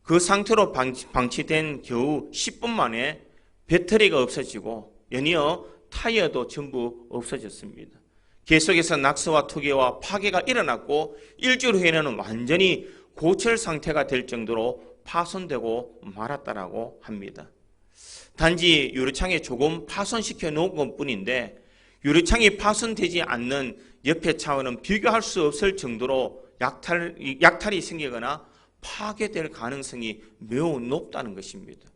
그 상태로 방치된 겨우 10분 만에 배터리가 없어지고 연이어 타이어도 전부 없어졌습니다. 계속해서 낙서와 투기와 파괴가 일어났고 일주일 후에는 완전히 고철 상태가 될 정도로 파손되고 말았다라고 합니다. 단지 유리창에 조금 파손시켜 놓은 것뿐인데 유리창이 파손되지 않는 옆의 차와는 비교할 수 없을 정도로 약탈이 생기거나 파괴될 가능성이 매우 높다는 것입니다.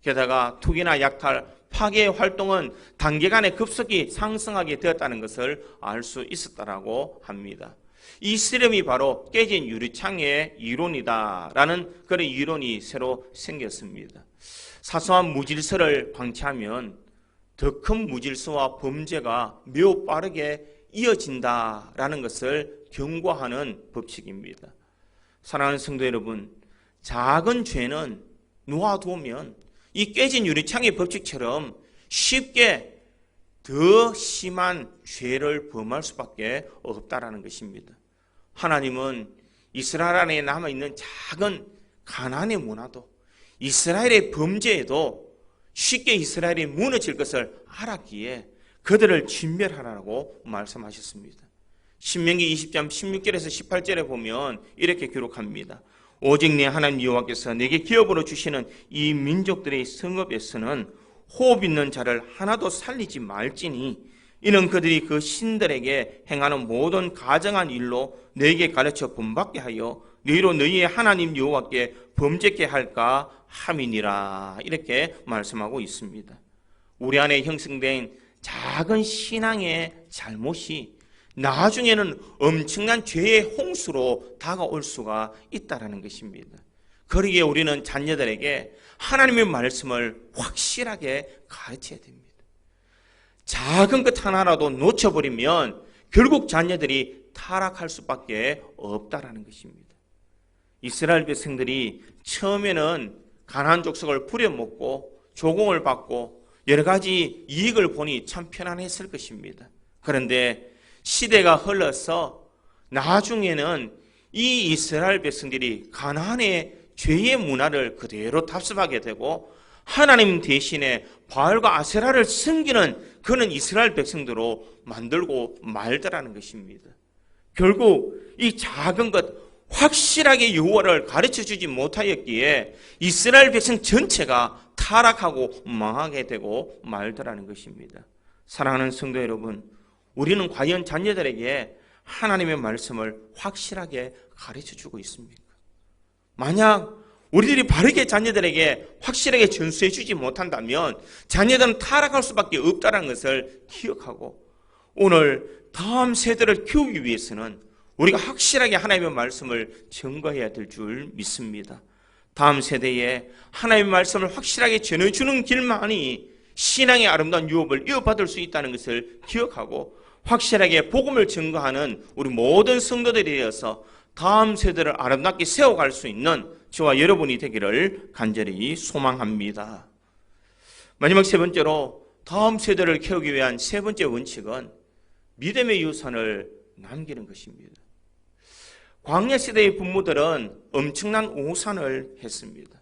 게다가 투기나 약탈, 파괴의 활동은 단기간에 급속히 상승하게 되었다는 것을 알 수 있었다라고 합니다. 이 실험이 바로 깨진 유리창의 이론이다라는 그런 이론이 새로 생겼습니다. 사소한 무질서를 방치하면 더 큰 무질서와 범죄가 매우 빠르게 이어진다라는 것을 경고하는 법칙입니다. 사랑하는 성도 여러분, 작은 죄는 놓아두면 이 깨진 유리창의 법칙처럼 쉽게 더 심한 죄를 범할 수밖에 없다라는 것입니다. 하나님은 이스라엘 안에 남아있는 작은 가나안의 문화도 이스라엘의 범죄에도 쉽게 이스라엘이 무너질 것을 알았기에 그들을 진멸하라고 말씀하셨습니다. 신명기 20장 16절에서 18절에 보면 이렇게 기록합니다. 오직 내 하나님 여호와께서 내게 기업으로 주시는 이 민족들의 성읍에서는 호흡 있는 자를 하나도 살리지 말지니 이는 그들이 그 신들에게 행하는 모든 가정한 일로 너에게 가르쳐 본받게 하여 너희로 너희의 하나님 여호와께 범죄케 할까 함이니라. 이렇게 말씀하고 있습니다. 우리 안에 형성된 작은 신앙의 잘못이 나중에는 엄청난 죄의 홍수로 다가올 수가 있다는 것입니다. 그러기에 우리는 자녀들에게 하나님의 말씀을 확실하게 가르쳐야 됩니다. 작은 것 하나라도 놓쳐버리면 결국 자녀들이 타락할 수밖에 없다는 것입니다. 이스라엘 백성들이 처음에는 가나안 족속을 부려먹고 조공을 받고 여러 가지 이익을 보니 참 편안했을 것입니다. 그런데 시대가 흘러서 나중에는 이 이스라엘 백성들이 가나안의 죄의 문화를 그대로 답습하게 되고 하나님 대신에 바알과 아세라를 섬기는 그는 이스라엘 백성들로 만들고 말더라는 것입니다. 결국 이 작은 것 확실하게 여호와를 가르쳐주지 못하였기에 이스라엘 백성 전체가 타락하고 망하게 되고 말더라는 것입니다. 사랑하는 성도 여러분, 우리는 과연 자녀들에게 하나님의 말씀을 확실하게 가르쳐주고 있습니까? 만약 우리들이 바르게 자녀들에게 확실하게 전수해주지 못한다면 자녀들은 타락할 수밖에 없다는 것을 기억하고 오늘 다음 세대를 키우기 위해서는 우리가 확실하게 하나님의 말씀을 증거해야 될 줄 믿습니다. 다음 세대에 하나님의 말씀을 확실하게 전해주는 길만이 신앙의 아름다운 유업을 이어받을 수 있다는 것을 기억하고 확실하게 복음을 증거하는 우리 모든 성도들이 되어서 다음 세대를 아름답게 세워갈 수 있는 저와 여러분이 되기를 간절히 소망합니다. 마지막 세 번째로 다음 세대를 키우기 위한 세 번째 원칙은 믿음의 유산을 남기는 것입니다. 광야 시대의 부모들은 엄청난 오산을 했습니다.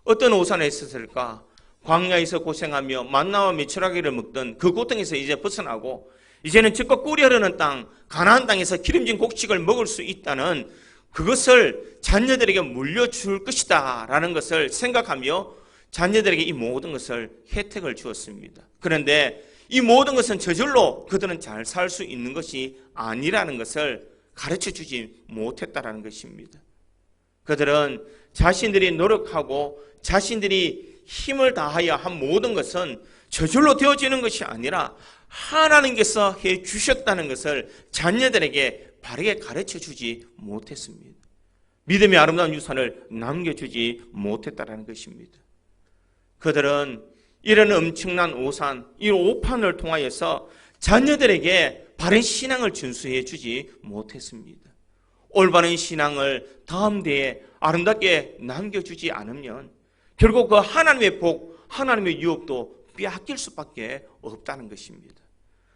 어떤 오산을 했었을까? 광야에서 고생하며 만나와 메추라기를 먹던 그 고통에서 이제 벗어나고 이제는 젖과 꿀이 흐르는 땅 가나안 땅에서 기름진 곡식을 먹을 수 있다는 그것을 자녀들에게 물려줄 것이다 라는 것을 생각하며 자녀들에게 이 모든 것을 혜택을 주었습니다. 그런데 이 모든 것은 저절로 그들은 잘 살 수 있는 것이 아니라는 것을 가르쳐 주지 못했다라는 것입니다. 그들은 자신들이 노력하고 자신들이 힘을 다하여 한 모든 것은 저절로 되어지는 것이 아니라 하나님께서 해 주셨다는 것을 자녀들에게 바르게 가르쳐 주지 못했습니다. 믿음의 아름다운 유산을 남겨주지 못했다는 것입니다. 그들은 이런 엄청난 오산, 이 오판을 통하여서 자녀들에게 바른 신앙을 준수해 주지 못했습니다. 올바른 신앙을 다음 대에 아름답게 남겨주지 않으면 결국 그 하나님의 복, 하나님의 유업도 빼앗길 수밖에 없다는 것입니다.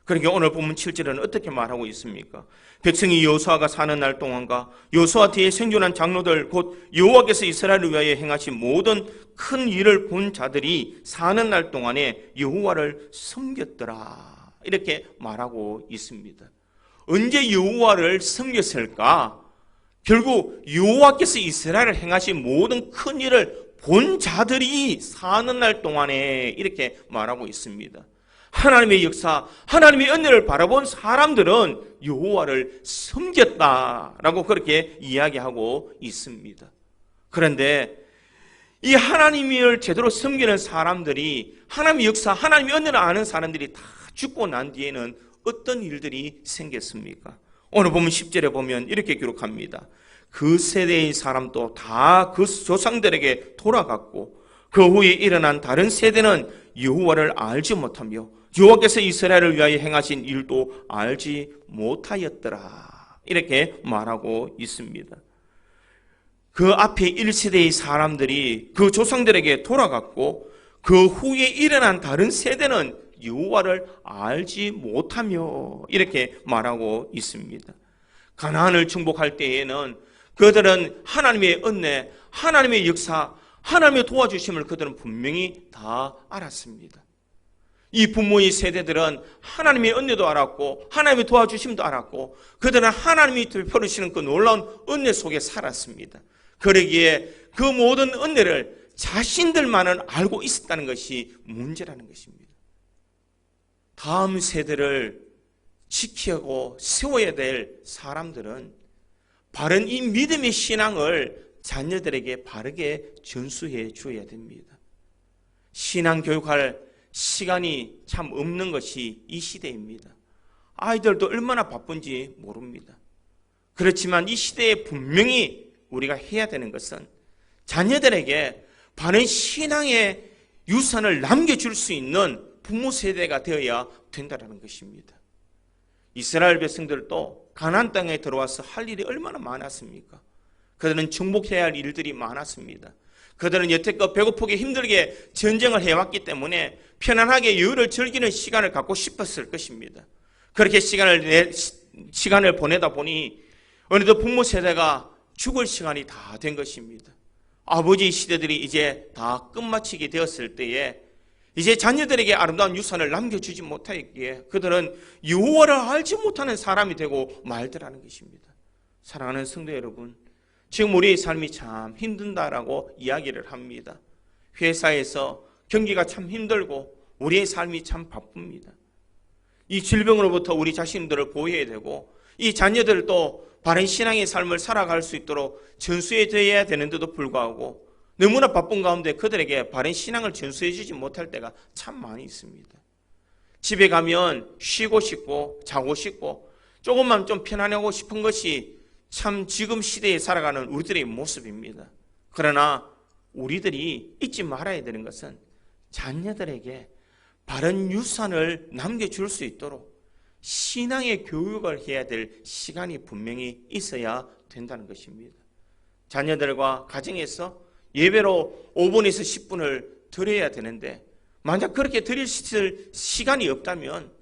그러니까 오늘 본문 7절은 어떻게 말하고 있습니까? 백성이 여호수아가 사는 날 동안과 여호수아 뒤에 생존한 장로들 곧 여호와께서 이스라엘을 위하여 행하신 모든 큰 일을 본 자들이 사는 날 동안에 여호와를 섬겼더라, 이렇게 말하고 있습니다. 언제 여호와를 섬겼을까? 결국 여호와께서 이스라엘을 행하신 모든 큰 일을 본 자들이 사는 날 동안에 이렇게 말하고 있습니다. 하나님의 역사, 하나님의 은혜를 바라본 사람들은 여호와를 섬겼다라고 그렇게 이야기하고 있습니다. 그런데 이 하나님을 제대로 섬기는 사람들이, 하나님의 역사, 하나님의 은혜를 아는 사람들이 다 죽고 난 뒤에는 어떤 일들이 생겼습니까? 오늘 보면 10절에 보면 이렇게 기록합니다. 그 세대의 사람도 다 그 조상들에게 돌아갔고 그 후에 일어난 다른 세대는 여호와를 알지 못하며 여호와께서 이스라엘을 위하여 행하신 일도 알지 못하였더라, 이렇게 말하고 있습니다. 그 앞에 1세대의 사람들이 그 조상들에게 돌아갔고 그 후에 일어난 다른 세대는 여호와를 알지 못하며 이렇게 말하고 있습니다. 가나안을 정복할 때에는 그들은 하나님의 은혜, 하나님의 역사, 하나님의 도와주심을 그들은 분명히 다 알았습니다. 이 부모의 세대들은 하나님의 은혜도 알았고 하나님의 도와주심도 알았고 그들은 하나님이 베풀으시는 그 놀라운 은혜 속에 살았습니다. 그러기에 그 모든 은혜를 자신들만은 알고 있었다는 것이 문제라는 것입니다. 다음 세대를 지키고 세워야 될 사람들은 바른 이 믿음의 신앙을 자녀들에게 바르게 전수해 주어야 됩니다. 신앙 교육할 시간이 참 없는 것이 이 시대입니다. 아이들도 얼마나 바쁜지 모릅니다. 그렇지만 이 시대에 분명히 우리가 해야 되는 것은 자녀들에게 바른 신앙의 유산을 남겨줄 수 있는 부모 세대가 되어야 된다는 것입니다. 이스라엘 백성들도 가나안 땅에 들어와서 할 일이 얼마나 많았습니까? 그들은 정복해야 할 일들이 많았습니다. 그들은 여태껏 배고프게 힘들게 전쟁을 해왔기 때문에 편안하게 여유를 즐기는 시간을 갖고 싶었을 것입니다. 그렇게 시간을 보내다 보니 어느덧 부모 세대가 죽을 시간이 다 된 것입니다. 아버지 시대들이 이제 다 끝마치게 되었을 때에 이제 자녀들에게 아름다운 유산을 남겨주지 못하기에 그들은 여호와를 알지 못하는 사람이 되고 말더라는 것입니다. 사랑하는 성도 여러분, 지금 우리의 삶이 참 힘든다라고 이야기를 합니다. 회사에서 경기가 참 힘들고 우리의 삶이 참 바쁩니다. 이 질병으로부터 우리 자신들을 보호해야 되고 이 자녀들도 바른 신앙의 삶을 살아갈 수 있도록 전수해 드려야 되는데도 불구하고 너무나 바쁜 가운데 그들에게 바른 신앙을 전수해 주지 못할 때가 참 많이 있습니다. 집에 가면 쉬고 싶고 자고 싶고 조금만 좀 편안하고 싶은 것이 참 지금 시대에 살아가는 우리들의 모습입니다. 그러나 우리들이 잊지 말아야 되는 것은 자녀들에게 바른 유산을 남겨줄 수 있도록 신앙의 교육을 해야 될 시간이 분명히 있어야 된다는 것입니다. 자녀들과 가정에서 예배로 5분에서 10분을 드려야 되는데 만약 그렇게 드릴 시간이 없다면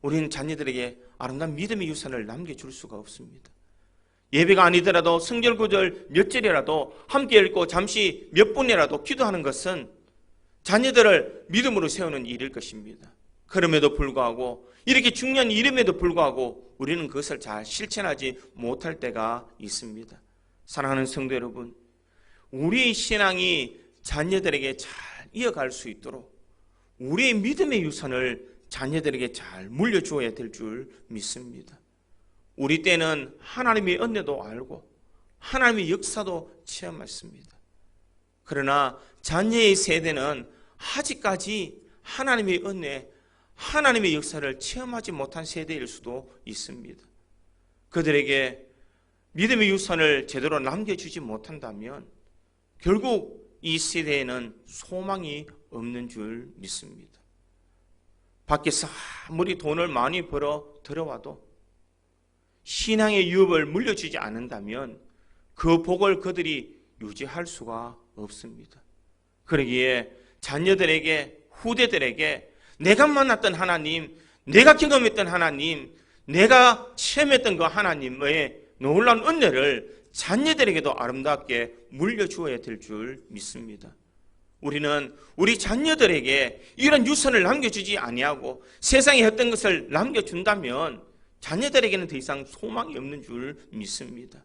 우리는 자녀들에게 아름다운 믿음의 유산을 남겨줄 수가 없습니다. 예배가 아니더라도 성경 구절 몇 절이라도 함께 읽고 잠시 몇 분이라도 기도하는 것은 자녀들을 믿음으로 세우는 일일 것입니다. 그럼에도 불구하고 이렇게 중요한 일임에도 불구하고 우리는 그것을 잘 실천하지 못할 때가 있습니다. 사랑하는 성도 여러분, 우리의 신앙이 자녀들에게 잘 이어갈 수 있도록 우리의 믿음의 유산을 자녀들에게 잘 물려주어야 될 줄 믿습니다. 우리 때는 하나님의 은혜도 알고 하나님의 역사도 체험했습니다. 그러나 자녀의 세대는 아직까지 하나님의 은혜, 하나님의 역사를 체험하지 못한 세대일 수도 있습니다. 그들에게 믿음의 유산을 제대로 남겨주지 못한다면 결국 이 세대에는 소망이 없는 줄 믿습니다. 밖에서 아무리 돈을 많이 벌어 들어와도 신앙의 유업을 물려주지 않는다면 그 복을 그들이 유지할 수가 없습니다. 그러기에 자녀들에게, 후대들에게 내가 만났던 하나님, 내가 경험했던 하나님, 내가 체험했던 그 하나님의 놀라운 은혜를 자녀들에게도 아름답게 물려주어야 될 줄 믿습니다. 우리는 우리 자녀들에게 이런 유산을 남겨주지 아니하고 세상에 했던 것을 남겨준다면 자녀들에게는 더 이상 소망이 없는 줄 믿습니다.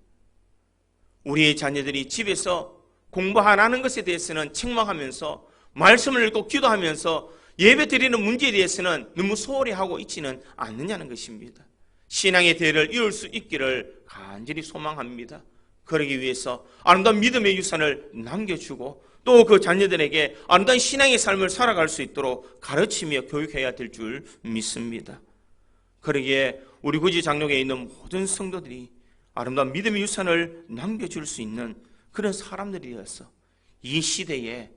우리의 자녀들이 집에서 공부 안 하는 것에 대해서는 책망하면서 말씀을 읽고 기도하면서 예배 드리는 문제에 대해서는 너무 소홀히 하고 있지는 않느냐는 것입니다. 신앙의 대를 이을 수 있기를 간절히 소망합니다. 그러기 위해서 아름다운 믿음의 유산을 남겨주고 또 그 자녀들에게 아름다운 신앙의 삶을 살아갈 수 있도록 가르치며 교육해야 될 줄 믿습니다. 그러기에 우리 구지 장로교에 있는 모든 성도들이 아름다운 믿음의 유산을 남겨줄 수 있는 그런 사람들이어서 이 시대에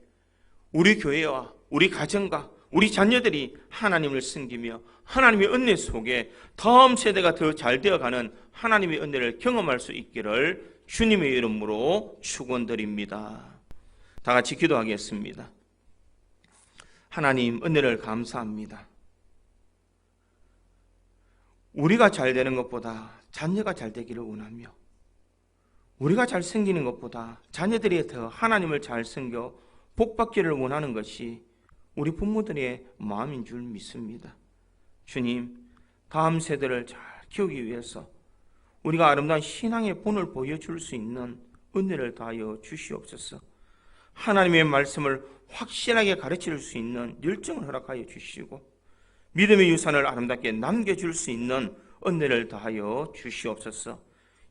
우리 교회와 우리 가정과 우리 자녀들이 하나님을 섬기며 하나님의 은혜 속에 다음 세대가 더 잘 되어가는 하나님의 은혜를 경험할 수 있기를 주님의 이름으로 축원드립니다. 다 같이 기도하겠습니다. 하나님, 은혜를 감사합니다. 우리가 잘 되는 것보다 자녀가 잘 되기를 원하며 우리가 잘 생기는 것보다 자녀들이 더 하나님을 잘 섬겨 복받기를 원하는 것이 우리 부모들의 마음인 줄 믿습니다. 주님, 다음 세대를 잘 키우기 위해서 우리가 아름다운 신앙의 본을 보여줄 수 있는 은혜를 다하여 주시옵소서. 하나님의 말씀을 확실하게 가르칠 수 있는 열정을 허락하여 주시고 믿음의 유산을 아름답게 남겨줄 수 있는 은혜를 다하여 주시옵소서.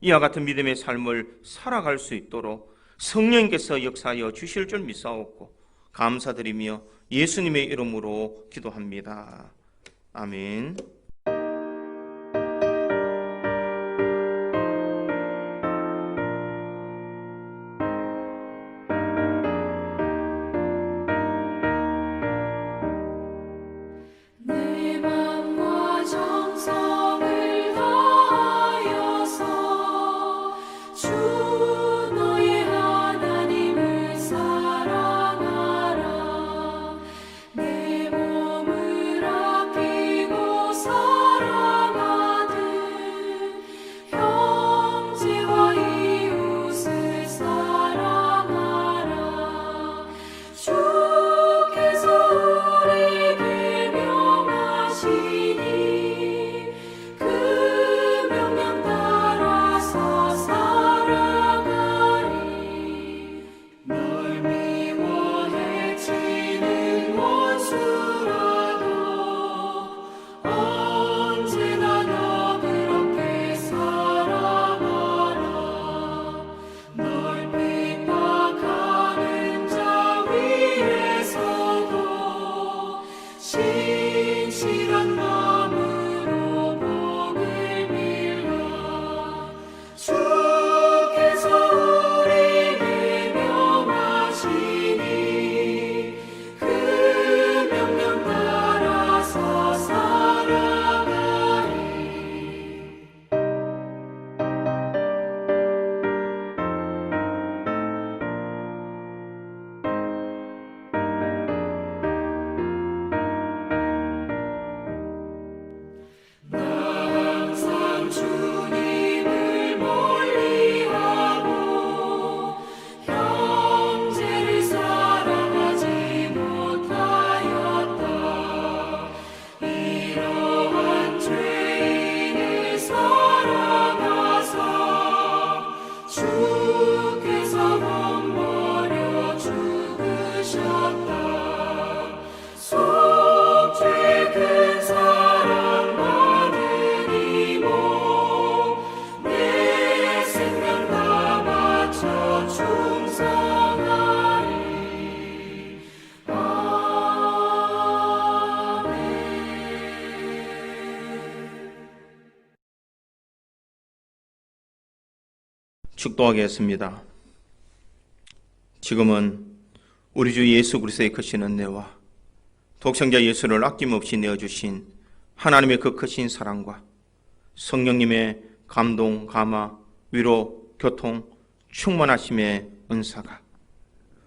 이와 같은 믿음의 삶을 살아갈 수 있도록 성령께서 역사하여 주실 줄 믿사옵고 감사드리며 예수님의 이름으로 기도합니다. 아멘. 내 맘과 정성을 다하여서 주 너의 하나님을 사랑하라. 내 몸을 아끼고 축도하겠습니다. 지금은 우리 주 예수 그리스도의 크신 은혜와 독생자 예수를 아낌없이 내어주신 하나님의 그 크신 사랑과 성령님의 감동, 감화, 위로, 교통, 충만하심의 은사가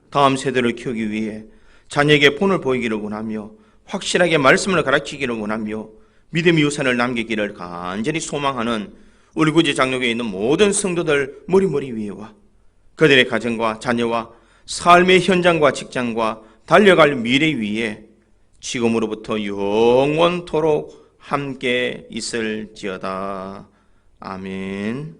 다음 세대를 키우기 위해 자녀에게 본을 보이기를 원하며 확실하게 말씀을 가르치기를 원하며 믿음의 유산을 남기기를 간절히 소망하는 우리 구지 장로교에 있는 모든 성도들 머리 위에와 그들의 가정과 자녀와 삶의 현장과 직장과 달려갈 미래 위에 지금으로부터 영원토록 함께 있을지어다. 아멘.